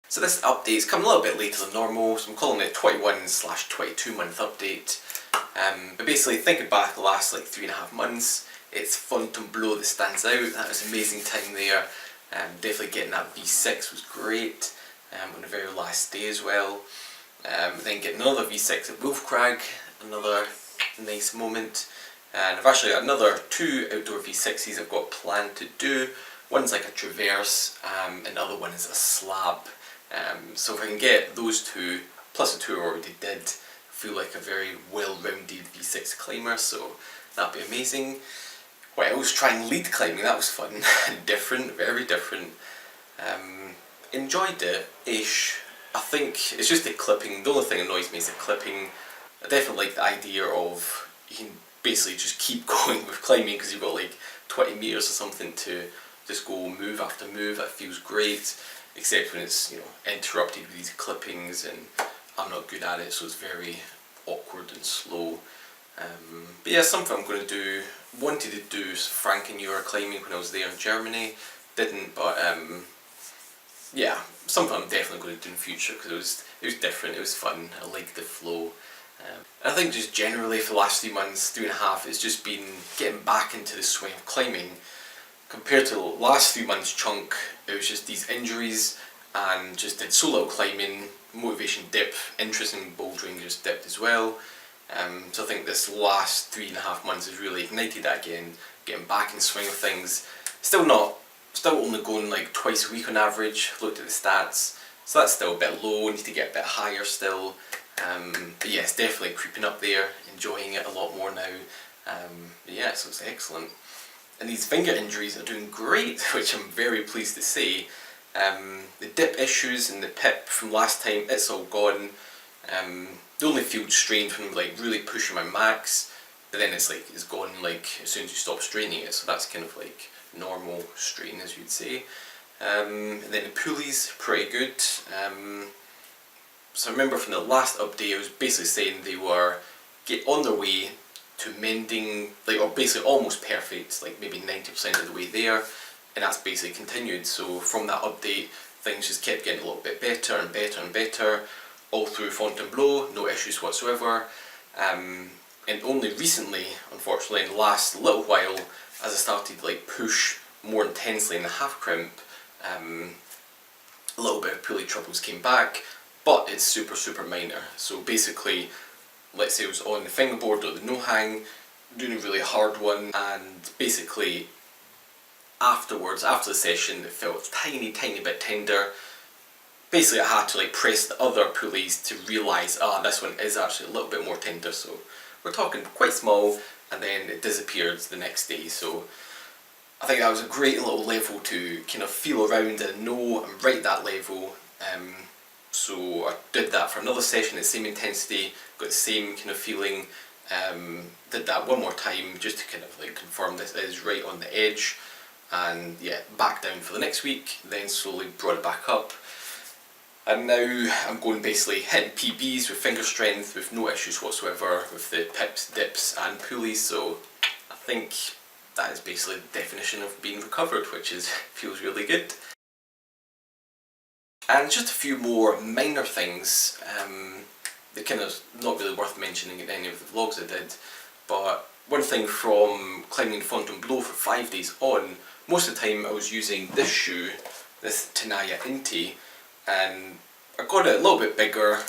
So this update is coming a little bit later than normal, so I'm calling it 21/22 month update. But basically, thinking back the last like 3.5 months, it's Fontainebleau that stands out. That was an amazing time there. Definitely getting that V6 was great, on the very last day as well. Then getting another V6 at Wolfcrag, another nice moment. And I've actually got another 2 outdoor V6s I've got planned to do. One's like a traverse, and the other one is a slab. So if I can get those 2, plus the 2 I already did, I feel like a very well-rounded V6 climber, so that'd be amazing. What else? Trying lead climbing, that was fun. Different, very different. Enjoyed it-ish. I think it's just the clipping. The only thing that annoys me is the clipping. I definitely like the idea of you can basically just keep going with climbing because you've got like 20 metres or something to just go move after move. That feels great, except when it's, you know, interrupted with these clippings and I'm not good at it, so it's very awkward and slow. But yeah, something I'm going to do. Wanted to do Frankenmuir climbing when I was there in Germany, didn't, but yeah, something I'm definitely going to do in the future because it was different, it was fun, I liked the flow. I think just generally for the last 3 months, 3.5, it's just been getting back into the swing of climbing. Compared to the last 3 months chunk, it was just these injuries and just did so little climbing, motivation dip, interest in bouldering just dipped as well. So I think this last 3.5 months has really ignited that again, getting back in the swing of things. Still only going like twice a week on average, looked at the stats, so that's still a bit low, need to get a bit higher still. But yeah, it's definitely creeping up there, enjoying it a lot more now. But yeah, so it's excellent. And these finger injuries are doing great, which I'm very pleased to say. The dip issues and the pip from last time, it's all gone. The only field strained when I'm like really pushing my max, but then it's gone like as soon as you stop straining it, so that's kind of like normal strain, as you'd say. And then the pulleys, pretty good. So I remember from the last update, I was basically saying they were on their way to mending, like, or basically almost perfect, like maybe 90% of the way there, and that's basically continued. So from that update, things just kept getting a little bit better and better and better, all through Fontainebleau, no issues whatsoever. And only recently, unfortunately, in the last little while, as I started to like push more intensely in the half crimp, a little bit of pulley troubles came back, but it's super minor. So basically, let's say I was on the fingerboard or the no hang, doing a really hard one, and basically afterwards, after the session, it felt tiny bit tender. Basically I had to like press the other pulleys to realise, this one is actually a little bit more tender, so we're talking quite small, and then it disappeared the next day. So I think that was a great little level to kind of feel around and know I'm right at that level. So I did that for another session at the same intensity, got the same kind of feeling, did that one more time just to kind of like confirm this is right on the edge, and yeah, back down for the next week, then slowly brought it back up. And now I'm going basically hitting PBs with finger strength with no issues whatsoever with the pips, dips and pulleys, so I think that is basically the definition of being recovered, which feels really good. And just a few more minor things, that kind of not really worth mentioning in any of the vlogs I did, but one thing from climbing Fontainebleau for 5 days on, most of the time I was using this shoe, this Tenaya Inti, and I got it a little bit bigger,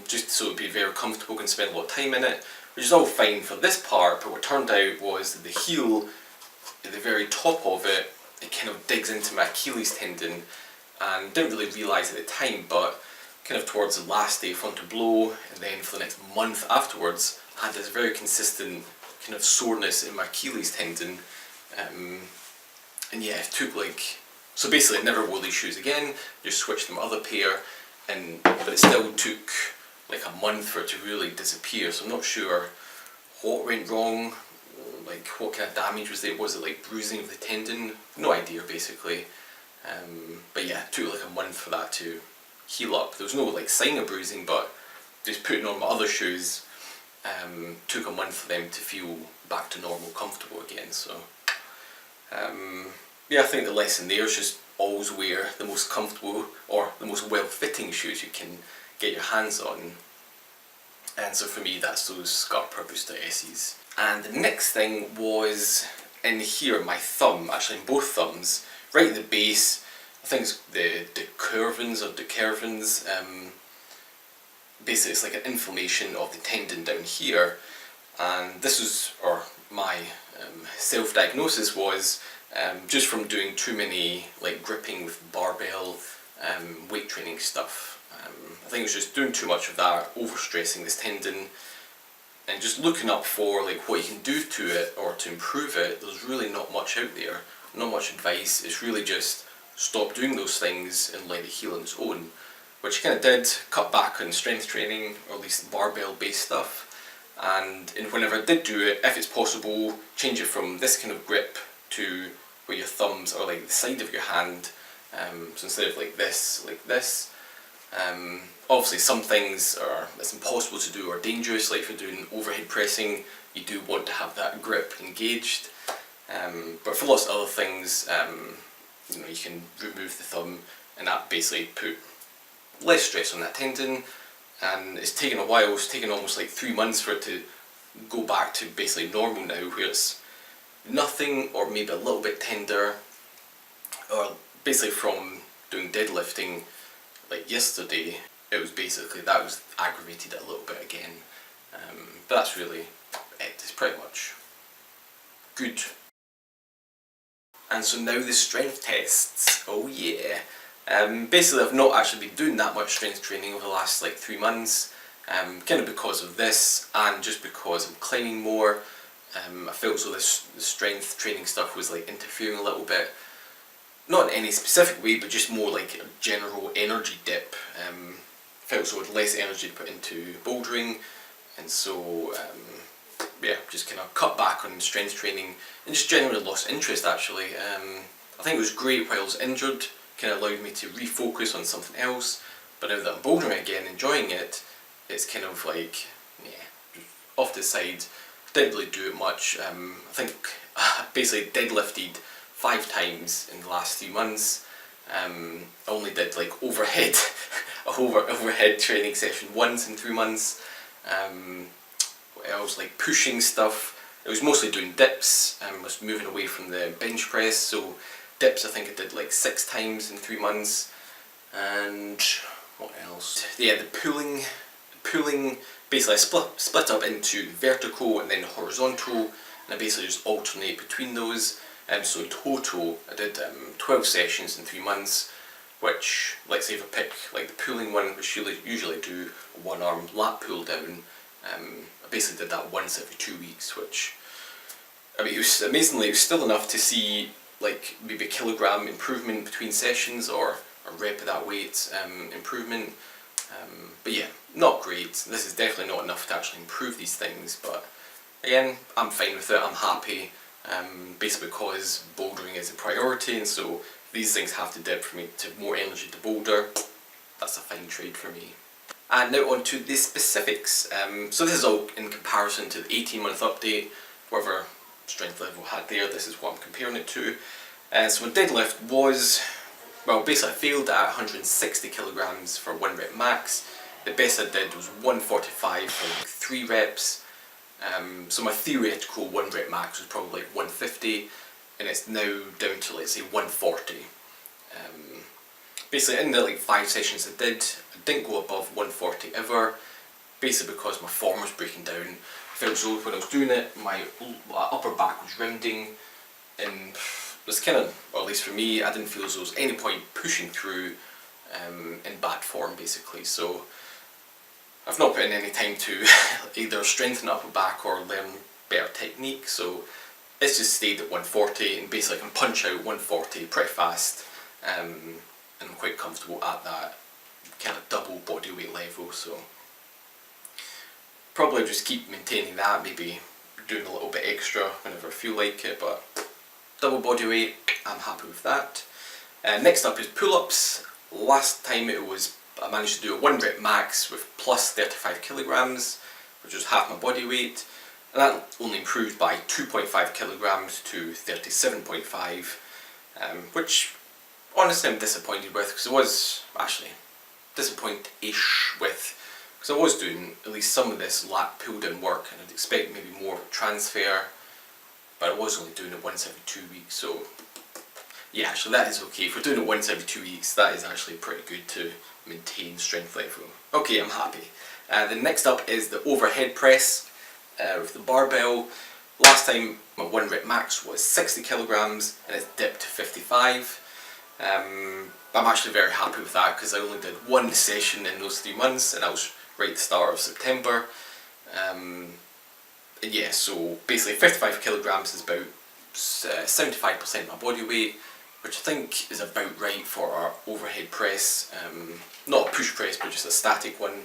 just so it would be very comfortable and spend a lot of time in it, which is all fine for this part, but what turned out was that the heel, at the very top of it, it kind of digs into my Achilles tendon, and didn't really realise at the time, but kind of towards the last day of Fontainebleau, and then for the next month afterwards, I had this very consistent kind of soreness in my Achilles tendon, and yeah, it took like, so basically I never wore these shoes again, just switched them other pair, but it still took like a month for it to really disappear, so I'm not sure what went wrong, like what kind of damage was there. Was it like bruising of the tendon? No idea basically. But yeah, it took like a month for that to heal up. There was no like sign of bruising, but just putting on my other shoes took a month for them to feel back to normal, comfortable again. So yeah, I think the lesson there is just always wear the most comfortable or the most well-fitting shoes you can get your hands on. And so for me, that's those Scarpa Booster SEs. And the next thing was in here, my thumb, actually in both thumbs, right at the base. I think it's the decurvins or decurvins. Basically, it's like an inflammation of the tendon down here. And this was, or my self-diagnosis was just from doing too many like gripping with barbell weight training stuff. I think it was just doing too much of that, overstressing this tendon, and just looking up for like what you can do to it or to improve it. There's really not much out there, not much advice. It's really just stop doing those things and let it heal on its own, which I kind of did, cut back on strength training, or at least barbell based stuff. And whenever I did do it, if it's possible, change it from this kind of grip to where your thumbs are like the side of your hand. So instead of like this, obviously some things it's impossible to do or dangerous, like if you're doing overhead pressing, you do want to have that grip engaged. But for lots of other things, you can remove the thumb, and that basically put less stress on that tendon. And it's taken a while, it's taken almost like 3 months for it to go back to basically normal now, where it's nothing or maybe a little bit tender, or basically from doing deadlifting like yesterday, it was basically, that was aggravated a little bit again. But that's really it, it's pretty much good. And so now the strength tests, oh yeah. Basically I've not actually been doing that much strength training over the last like 3 months, kind of because of this, and just because I'm climbing more. I felt so the strength training stuff was like interfering a little bit, not in any specific way, but just more like a general energy dip. Felt so with less energy to put into bouldering, and so yeah, just kind of cut back on strength training and just generally lost interest actually. I think it was great while I was injured, kind of allowed me to refocus on something else, but now that I'm bouldering again, enjoying it, it's kind of like, yeah, off to the side. Didn't really do it much. I think basically deadlifted 5 times in the last 3 months. I only did like overhead, overhead training session once in 3 months. What else? Like pushing stuff. It was mostly doing dips. I was moving away from the bench press, so dips I think I did like 6 times in 3 months. And what else? Yeah, the pulling. Basically I split up into vertical and then horizontal, and I basically just alternate between those. So in total I did 12 sessions in 3 months, which, let's say if I pick like the pulling one, which usually do a 1-arm lat pull down, I basically did that once every 2 weeks, which, I mean, it was amazingly, it was still enough to see like maybe a kilogram improvement between sessions, or a rep of that weight improvement. But yeah, not great. This is definitely not enough to actually improve these things, but again, I'm fine with it, I'm happy, basically because bouldering is a priority, and so these things have to dip for me to have more energy to boulder. That's a fine trade for me. And now on to the specifics. So this is all in comparison to the 18-month update, whatever strength level I had there, this is what I'm comparing it to. So my deadlift was, well, basically I failed at 160 kilograms for 1 rep max. The best I did was 145 for like 3 reps. So my theoretical 1 rep max was probably like 150, and it's now down to, let's say, 140. Basically in the like 5 sessions I didn't go above 140 ever, basically because my form was breaking down. I felt so when I was doing it, my upper back was rounding, and it was kind of, or at least for me, I didn't feel as though there was any point pushing through in bad form basically. So I've not put in any time to either strengthen upper back or learn better technique, so it's just stayed at 140, and basically I can punch out 140 pretty fast, and I'm quite comfortable at that kind of double body weight level, so probably just keep maintaining that, maybe doing a little bit extra whenever I feel like it, but double body weight, I'm happy with that. Next up is pull-ups. Last time I managed to do a 1 rep max with plus 35 kilograms, which was half my body weight, and that only improved by 2.5 kilograms to 37.5, which honestly I'm disappointed with, because I was actually disappointed-ish with, because I was doing at least some of this lat pull-down work, and I'd expect maybe more of a transfer, but I was only doing it once every 2 weeks, so yeah, actually that is okay. If we're doing it once every 2 weeks, that is actually pretty good to maintain strength level. Okay, I'm happy. The next up is the overhead press with the barbell. Last time my 1 rep max was 60 kilograms and it's dipped to 55. I'm actually very happy with that, because I only did 1 session in those 3 months, and that was right at the start of September. And yeah, so basically 55 kilograms is about 75% of my body weight, which I think is about right for our overhead press. Not a push press, but just a static one,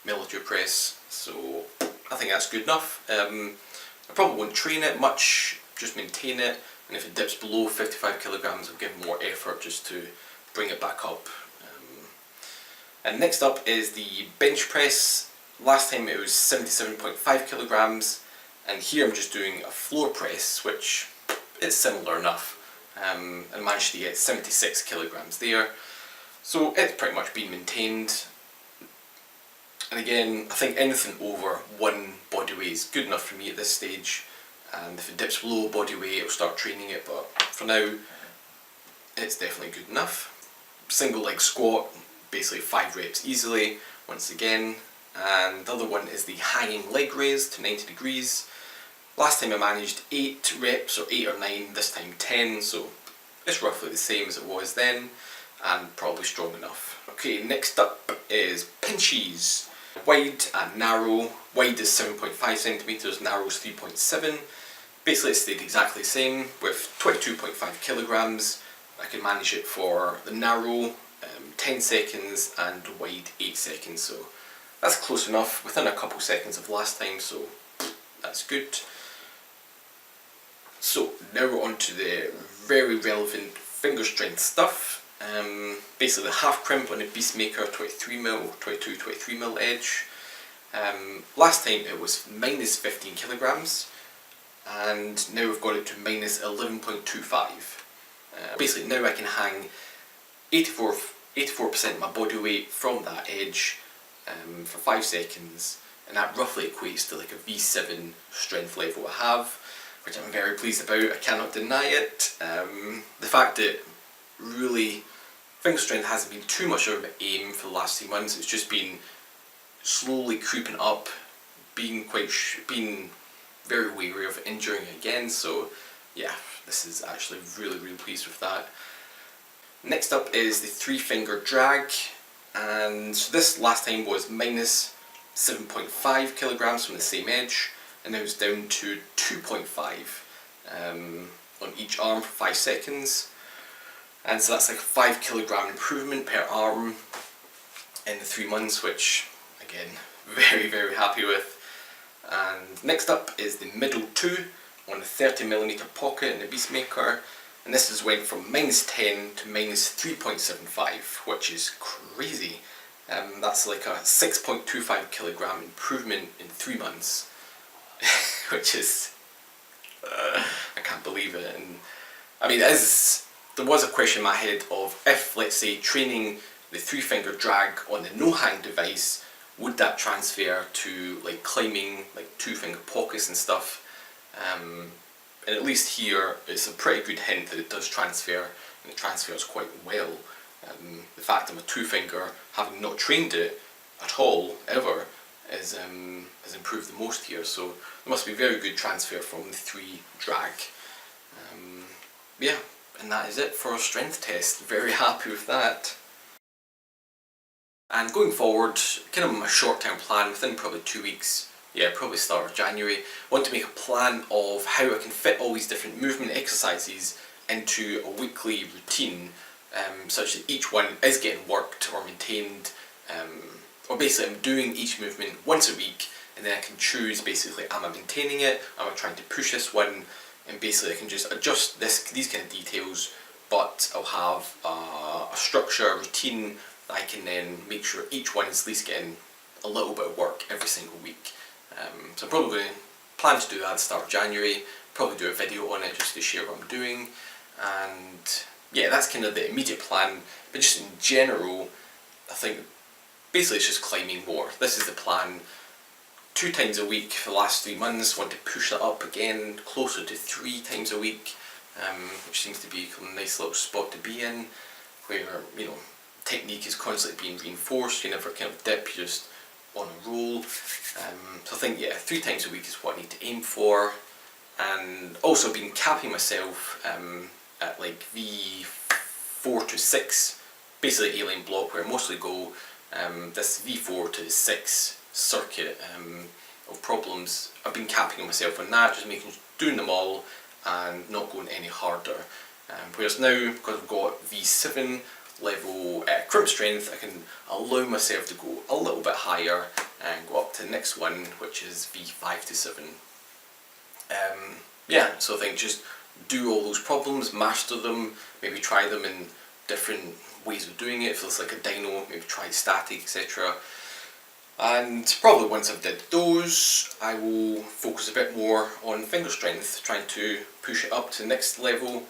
military press. So I think that's good enough. I probably won't train it much, just maintain it, and if it dips below 55 kilograms I'll give more effort just to bring it back up. And next up is the bench press. Last time it was 77.5 kilograms, and here I'm just doing a floor press, which is similar enough. And managed to get 76 kilograms there. So it's pretty much been maintained. And again, I think anything over 1 body weight is good enough for me at this stage. And if it dips below body weight, I'll start training it, but for now, it's definitely good enough. Single leg squat, basically 5 reps easily, once again. And the other one is the hanging leg raise to 90 degrees. Last time I managed 8 reps, or 8 or 9, this time 10, so it's roughly the same as it was then, and probably strong enough. Okay, next up is pinches. Wide and narrow. Wide is 7.5 centimeters, narrow is 3.7. Basically it stayed exactly the same with 22.5 kilograms. I can manage it for the narrow 10 seconds and the wide 8 seconds, so that's close enough, within a couple seconds of last time, so that's good. So now we're on to the very relevant finger strength stuff. Basically the half crimp on the Beastmaker 23mm edge. Last time it was minus 15 kilograms, and now we've got it to minus 11.25. Basically now I can hang 84% of my body weight from that edge for 5 seconds, and that roughly equates to like a V7 strength level I have, which I'm very pleased about. I cannot deny it. The fact that really finger strength hasn't been too much of an aim for the last 3 months, it's just been slowly creeping up, being very wary of injuring again, so yeah, this is actually really pleased with that. Next up is the 3-finger drag, and this last time was minus 7.5 kilograms from the same edge, and now it's down to 2.5 on each arm for 5 seconds. And so that's like a 5 kilogram improvement per arm in the 3 months, which again, very happy with. And next up is the middle 2 on the 30mm pocket in the Beastmaker, and this has went from minus 10 to minus 3.75, which is crazy. That's like a 6.25 kilogram improvement in 3 months, which is, I can't believe it. And I mean, there was a question in my head of if, let's say, training the 3-finger drag on the no-hang device, would that transfer to like climbing like 2-finger pockets and stuff? And at least here it's a pretty good hint that it does transfer, and it transfers quite well. The fact I'm a 2-finger, having not trained it at all ever, has improved the most here, so there must be very good transfer from the 3 drag. Yeah, and that is it for our strength test. Very happy with that. And going forward, kind of my short-term plan, within probably 2 weeks, yeah, probably start of January, I want to make a plan of how I can fit all these different movement exercises into a weekly routine, such that each one is getting worked or maintained, or basically I'm doing each movement once a week, and then I can choose basically, am I maintaining it, am I trying to push this one, and basically I can just adjust these kind of details, but I'll have a structure, a routine that I can then make sure each one is at least getting a little bit of work every single week. So I'm probably going to plan to do that at the start of January, probably do a video on it just to share what I'm doing, and yeah, that's kind of the immediate plan, but just in general, I think basically it's just climbing more. This is the plan. 2 times a week for the last 3 months. Want to push that up again, closer to 3 times a week, which seems to be a nice little spot to be in, where, you know, technique is constantly being reinforced. You never kind of dip, you're just on a roll. So I think, yeah, 3 times a week is what I need to aim for. And also been capping myself at like V4 to 6, basically A-line block, where I mostly go this V4 to 6 circuit of problems. I've been capping myself on that, just doing them all and not going any harder. Whereas now, because I've got V7 level crimp strength, I can allow myself to go a little bit higher and go up to the next one, which is V5 to 7. Yeah, so I think just do all those problems, master them, maybe try them in different ways of doing it. If it's like a dyno, maybe try static, etc. And probably once I've did those, I will focus a bit more on finger strength, trying to push it up to the next level.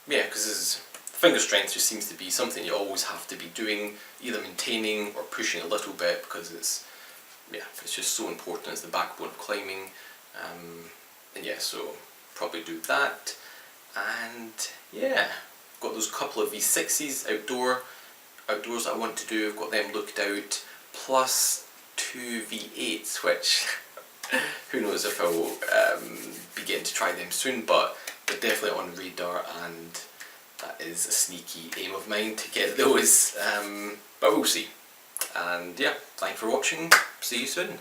Yeah, because finger strength just seems to be something you always have to be doing, either maintaining or pushing a little bit, because it's just so important. It's the backbone of climbing. And yeah, so probably do that. And yeah, got those couple of V6s outdoors that I want to do. I've got them looked out, plus 2 V8s, which who knows if I will be getting to try them soon, but they're definitely on radar, and that is a sneaky aim of mine to get those, but we'll see. And yeah, thanks for watching, see you soon.